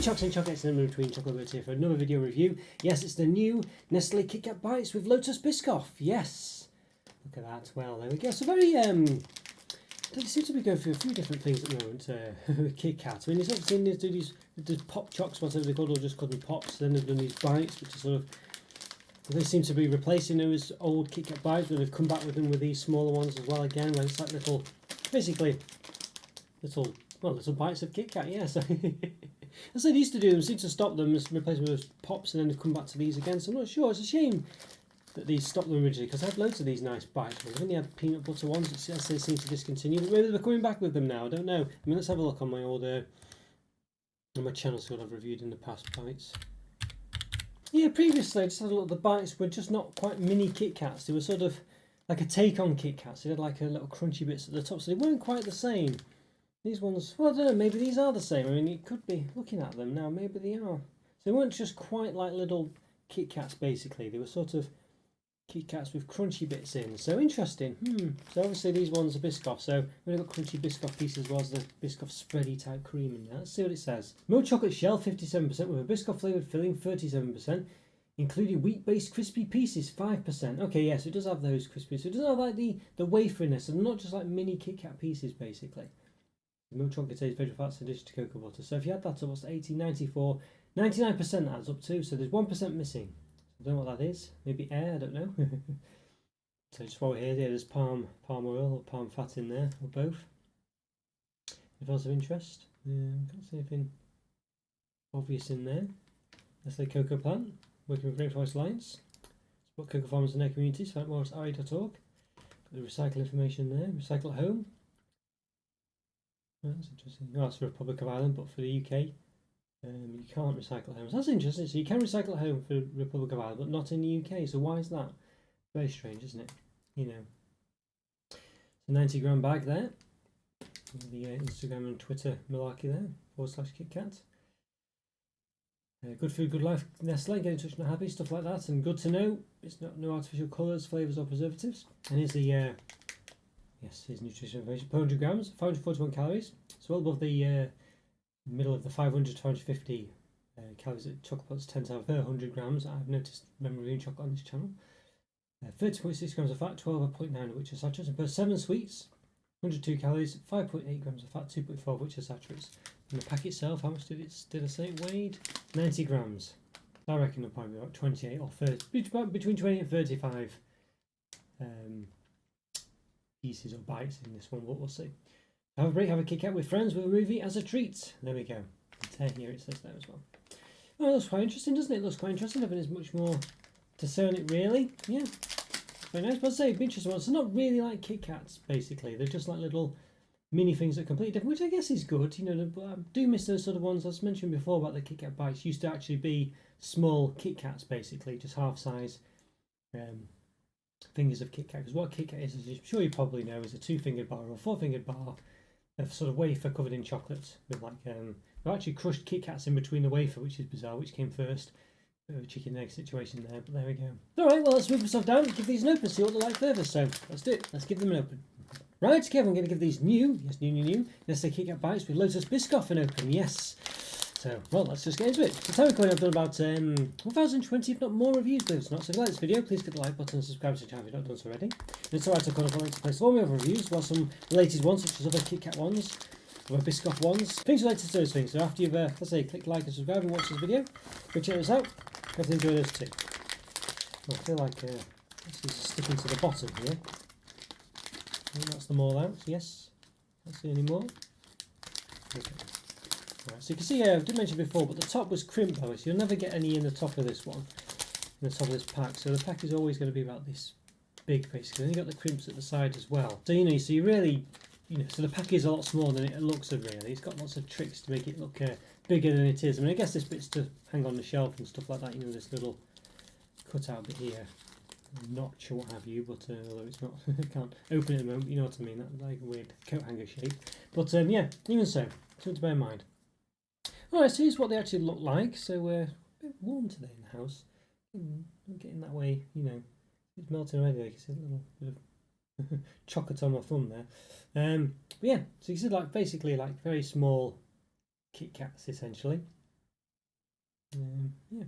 Chocks and Chocolates in between Chocolo here for another video review. Yes, it's the new Nestlé KitKat Bites with Lotus Biscoff. Yes, look at that. Well, there we go. So very they seem to be going through a few different things at the moment with KitKat. I mean, it's obviously they do these pop chocks, whatever they're called, or just called them pops. Then they've done these bites, which are sort of, they seem to be replacing those old KitKat Bites, but they've come back with them with these smaller ones as well again, where it's like little, basically little bites of KitKat. Yeah, so as they used to do them, seem to stop them, replace them with those pops, and then they've come back to these again. So I'm not sure. It's a shame that these stopped them originally, because I had loads of these nice bites. I've only had peanut butter ones. As they seem to discontinue, but maybe they're coming back with them now. I don't know. I mean, let's have a look on my old on my channel, so I've reviewed in the past bites. Yeah, previously I just had a look. The bites were just not quite mini Kit Kats. They were sort of like a take on Kit Kats. They had like a little crunchy bits at the top, so they weren't quite the same. These ones, well, I don't know, maybe these are the same. I mean, it could be, looking at them now, maybe they are. So they weren't just quite like little Kit Kats, basically. They were sort of Kit Kats with crunchy bits in. So interesting. So obviously these ones are Biscoff. So we've got crunchy Biscoff pieces as well as the Biscoff spready type cream in there. Let's see what it says. Milk chocolate shell, 57%, with a Biscoff flavoured filling, 37%. Including wheat-based crispy pieces, 5%. Okay, yes, yeah, so it does have those crispy. So it does have like the waferiness, and not just like mini Kit Kat pieces, basically. Milk chocolate contains vegetable fats in addition to cocoa butter. So if you add that up, what's 80, 94, 99% adds up to. So there's 1% missing. I don't know what that is. Maybe air, I don't know. So just while we're here, there's palm oil or palm fat in there, or both. If else of interest, can't see anything obvious in there. Nestlé Cocoa Plant, working with Rainforest Alliance. Support cocoa farmers and their communities. Find more at ra.org. Got the recycle information there. Recycle at home. That's interesting. Oh, that's the Republic of Ireland, but for the UK, you can't recycle at home. So that's interesting. So you can recycle at home for the Republic of Ireland, but not in the UK. So why is that? Very strange, isn't it? You know. So 90-gram bag there. The Instagram and Twitter malarkey there. /KitKat. Good food, good life. Nestlé, get in touch, not happy, stuff like that. And good to know, it's not no artificial colours, flavours or preservatives. And here's the yes, here's nutrition information. 400 grams, 541 calories. So well above the middle of the 500 to 550 calories that chocolates tend to have per 100 grams. I've noticed when reviewing chocolate on this channel. 30.6 grams of fat, 12.9 of which are saturates. And per 7 sweets, 102 calories, 5.8 grams of fat, 2.4 of which are saturates. And the pack itself, how much did I say it weighed? 90 grams. I reckon it'll probably be about 28 or 30, between 20 and 35 pieces or bites in this one, but we'll see. Have a break, have a Kit Kat with friends with a movie as a treat. There we go. Here it says there as well. Oh, it looks quite interesting, doesn't it? It looks quite interesting. I think there's much more to say on it, really. Yeah, very nice. But I'd say it'd be interesting ones. They're not really like Kit Kats, basically. They're just like little mini things that are completely different, which I guess is good. You know, but I do miss those sort of ones. As mentioned before about the Kit Kat bites, used to actually be small Kit Kats, basically, just half size fingers of Kit Kat. Because what Kit Kat is, as I'm sure you probably know, is a 2-fingered bar or 4-fingered bar of sort of wafer covered in chocolate with like they've actually crushed Kit Kats in between the wafer, which is bizarre. Which came first? Bit of a chicken and egg situation there, but there we go. All right, well, let's move stuff down, give these an open, see what they're like further. So let's do it. Let's give them an open. Right, okay, I'm going to give these new Nestlé KitKat Bites with Lotus Biscoff an open. Yes. So, well, let's just get into it. The time recording, I've done about 1,020, if not more, reviews, believe it or not. So if you like this video, please click the like button and subscribe to the channel if you've not done so already. And it's alright to comment to place all my other reviews, while some related ones, such as other KitKat ones, other Biscoff ones, things related to those things. So after you've, let's say, click like and subscribe and watch this video, go check this out. Hope you enjoy those too. Well, I feel like this is sticking to the bottom here. That's them all out, yes. Can't see any more. Okay. Right, so you can see here, I did mention before, but the top was crimped though, so you'll never get any in the top of this one, in the top of this pack. So the pack is always going to be about this big, basically. And you've got the crimps at the side as well. So you know, so you really, you know, so the pack is a lot smaller than it looks of really. It's got lots of tricks to make it look bigger than it is. I mean, I guess this bit's to hang on the shelf and stuff like that. You know, this little cutout bit here. Notch or what have you, but although it's not, I can't open it at the moment, you know what I mean, that like a weird coat hanger shape. But yeah, even so, something to bear in mind. Alright, so here's what they actually look like. So we're a bit warm today in the house. Not getting that way, you know, it's melting already. Like you see a little bit of chocolate on my thumb there. But yeah, so you see like basically like very small Kit Kats essentially. Yeah,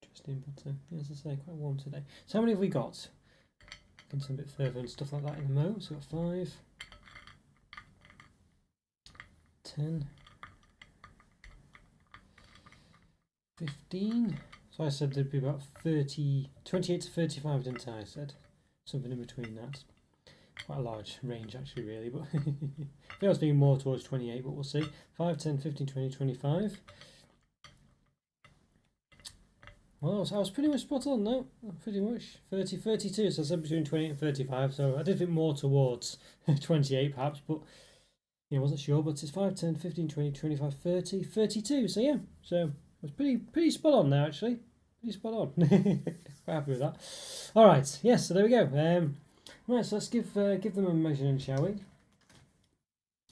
interesting, but as I say, quite warm today. So how many have we got? Get some bit further and stuff like that in a mo. So we've got 5, 10, 15. So I said there'd be about 30, 28 to 35, didn't I? I said something in between that. Quite a large range actually, really, but I was being more towards 28, but we'll see. 5, 10, 15, 20, 25. Well, I was pretty much spot on, no? Pretty much. 30, 32, so I said between 28 and 35, so I did think more towards 28 perhaps, but I wasn't sure, but it's 5, 10, 15, 20, 25, 30, 32, so yeah. So I was pretty spot on now, actually. Pretty spot on. Quite happy with that. Alright, yes, so there we go. Right, so let's give them a measuring, shall we?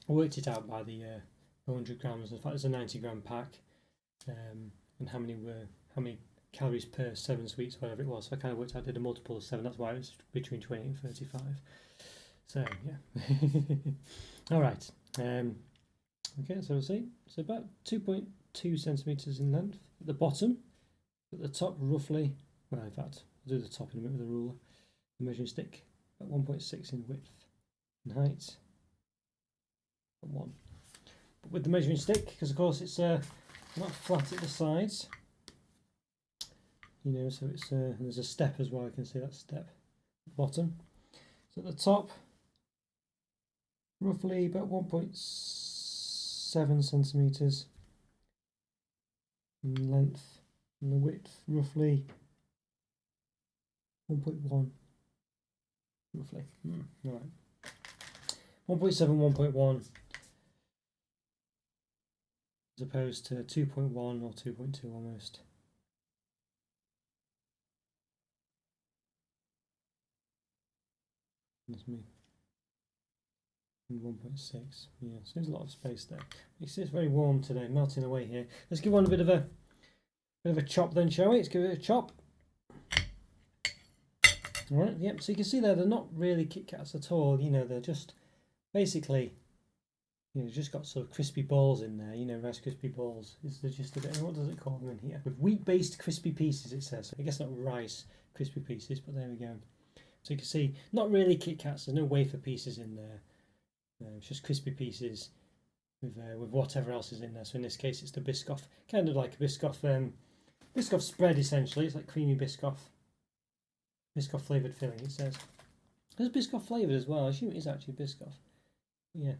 I worked it out by the 100 grams. In fact, it's a 90 gram pack, and how many calories per 7 sweets, whatever it was. So I kind of worked out, did a multiple of 7. That's why it was between 20 and 35. So yeah. All right. Okay, so we'll see. So about 2.2 centimeters in length at the bottom. At the top, roughly. Well, in fact, I'll do the top in a minute with a ruler. The measuring stick. About 1.6 in width and height. 1. But with the measuring stick, because of course it's not flat at the sides, so it's there's a step as well. I can see that step at the bottom. So at the top, roughly about 1.7 centimeters in length, and the width roughly 1.1. Roughly. All right. 1.7, 1.1 as opposed to 2.1 or 2.2 almost. That's me. And 1.6. Yeah, so there's a lot of space there. It's very warm today, melting away here. Let's give one a bit of a chop then, shall we? Let's give it a chop. Alright, yep, so you can see there, they're not really KitKats at all, they're just basically, just got sort of crispy balls in there, Rice Krispie balls. They're just a bit, what does it call them in here? With wheat-based crispy pieces, it says. I guess not rice crispy pieces, but there we go. So you can see, not really KitKats, there's no wafer pieces in there. It's just crispy pieces with whatever else is in there. So in this case, it's the Biscoff, kind of like a Biscoff spread essentially. It's like creamy Biscoff flavoured filling, it says. There's Biscoff flavoured as well. I assume it is actually Biscoff. Yeah.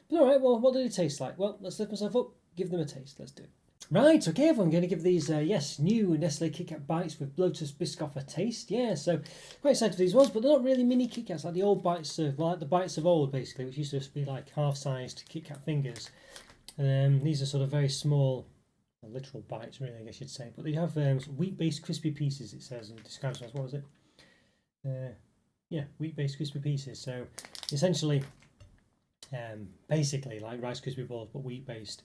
But alright, well, what did it taste like? Well, let's lift myself up, give them a taste. Let's do it. Right, okay, everyone, I'm going to give these, new Nestlé KitKat bites with Lotus Biscoff a taste. Yeah, so quite excited for these ones, but they're not really mini KitKats like the old bites like the bites of old, basically, which used to just be like half-sized KitKat fingers. These are sort of very small, literal bites, really, I guess you'd say. But they have wheat-based crispy pieces, it says, and it describes as, what was it? Yeah, wheat-based crispy pieces. So essentially, basically like Rice Krispie balls, but wheat-based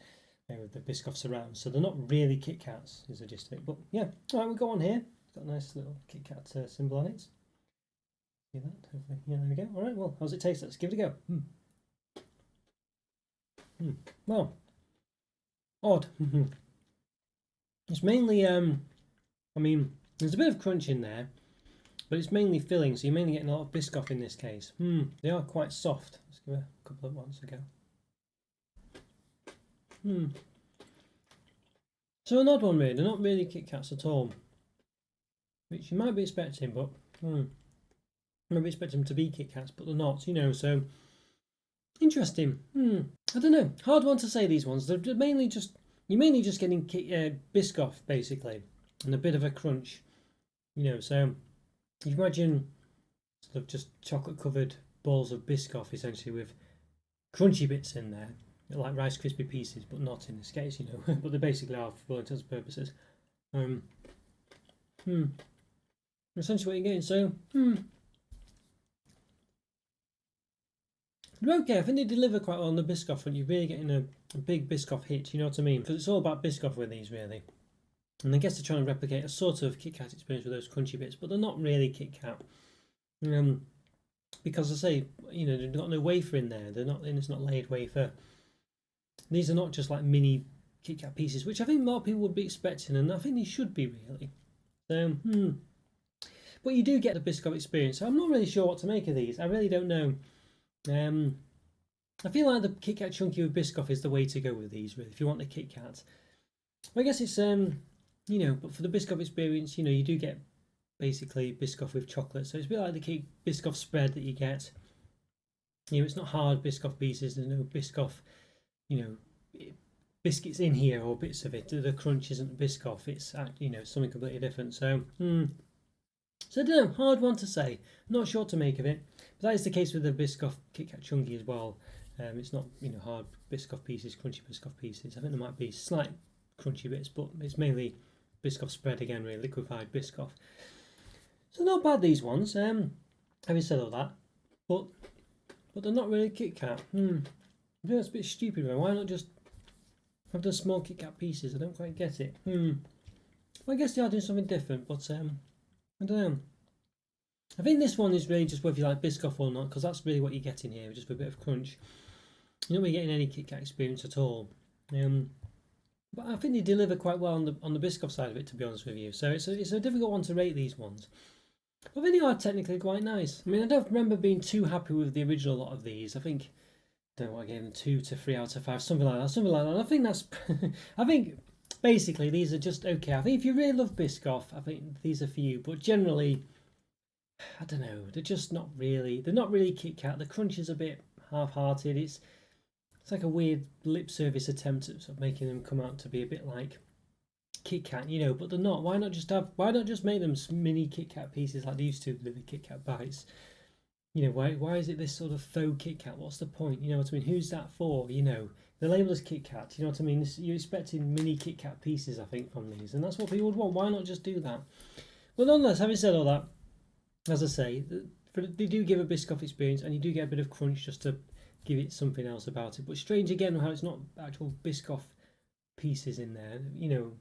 with the Biscoff surround. So they're not really KitKats, is the gist of it. But yeah, all right, we'll go on here. It's got a nice little KitKat symbol on it. See that? Hopefully, yeah, there we go. All right, well, how's it taste? Let's give it a go. Well, odd. It's mainly, I mean, there's a bit of crunch in there. But it's mainly filling, so you're mainly getting a lot of Biscoff in this case. They are quite soft. Let's give a couple of ones a go. So an odd one really. They're not really KitKats at all. Which you might be expecting, but maybe expecting them to be KitKats, but they're not, so interesting. I don't know. Hard one to say, these ones. They're mainly just, you're mainly just getting Biscoff basically. And a bit of a crunch. So you imagine sort of just chocolate covered balls of Biscoff essentially with crunchy bits in there, like Rice Krispie pieces, but not in this case, but they basically are for all intents and purposes. Essentially what you're getting, so they're okay. I think they deliver quite well on the Biscoff front. You're really getting a big Biscoff hit, you know what I mean? Because it's all about Biscoff with these, really. And I guess they're trying to replicate a sort of KitKat experience with those crunchy bits, but they're not really KitKat. Because I say, they've got no wafer in there. They're not, and it's not laid wafer. These are not just like mini KitKat pieces, which I think more people would be expecting, and I think they should be really. So, but you do get the Biscoff experience. So I'm not really sure what to make of these. I really don't know. I feel like the KitKat Chunky with Biscoff is the way to go with these, really, if you want the KitKat. I guess it's you know, but for the Biscoff experience, you know, you do get basically Biscoff with chocolate, so it's a bit like the Biscoff spread that you get. You know, it's not hard Biscoff pieces. There's no Biscoff, you know, biscuits in here or bits of it. The crunch isn't Biscoff. It's you know, something completely different. So, so I don't know. Hard one to say. Not sure what to make of it. But that is the case with the Biscoff KitKat Chunky as well. It's not, you know, hard Biscoff pieces, crunchy Biscoff pieces. I think there might be slight crunchy bits, but it's mainly Biscoff spread again, really liquefied Biscoff. So not bad, these ones. Having said all that, but they're not really KitKat. I think that's a bit stupid. Why not just have the small KitKat pieces? I don't quite get it. Well, I guess they are doing something different, but I don't know. I think this one is really just whether you like Biscoff or not, because that's really what you're getting here, just for a bit of crunch. You're not really getting any KitKat experience at all. But I think they deliver quite well on the Biscoff side of it, to be honest with you. So it's a difficult one to rate, these ones. But I think they are technically quite nice. I mean, I don't remember being too happy with the original lot of these. I think, I don't know what I gave them, 2 to 3 out of 5, something like that. And I think that's, I think basically these are just okay. I think if you really love Biscoff, I think these are for you. But generally, I don't know, they're just not really, they're not really KitKat. The crunch is a bit half-hearted. It's like a weird lip service attempt at sort of making them come out to be a bit like KitKat, you know, but they're not. Why not just make them mini KitKat pieces like they used to with the KitKat bites? You know, why is it this sort of faux KitKat? What's the point? You know what I mean? Who's that for? You know, they're labelled as KitKat. You know what I mean? You're expecting mini KitKat pieces, I think, from these, and that's what people would want. Why not just do that? Well, nonetheless, having said all that, as I say, they do give a Biscoff experience, and you do get a bit of crunch just to give it something else about it. But strange again how it's not actual Biscoff pieces in there. You know,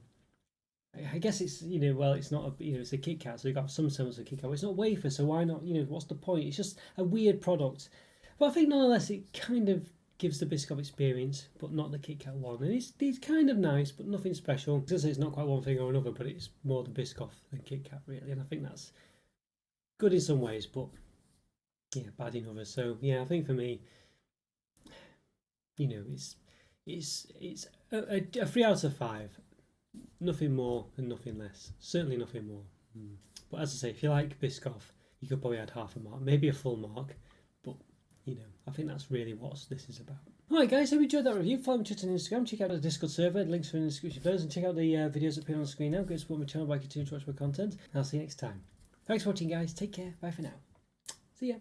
I guess it's, you know, well, it's not a, you know, it's a KitKat, so you've got some semblance of KitKat. But it's not wafer, so why not? You know, what's the point? It's just a weird product. But I think nonetheless it kind of gives the Biscoff experience, but not the KitKat one. And it's kind of nice, but nothing special. It's not quite one thing or another, but it's more the Biscoff than KitKat really. And I think that's good in some ways, but yeah, bad in others. So yeah, I think for me, you know, it's a 3 out of 5. Nothing more and nothing less. Certainly nothing more. But as I say, if you like Biscoff, you could probably add half a mark, maybe a full mark. But you know, I think that's really what this is about. Alright guys, hope you enjoyed that review. Follow me on Twitter and Instagram. Check out the Discord server. Links are in the description below. And check out the videos that appear on the screen now. Go support my channel by continuing to watch my content. And I'll see you next time. Thanks for watching guys. Take care. Bye for now. See ya.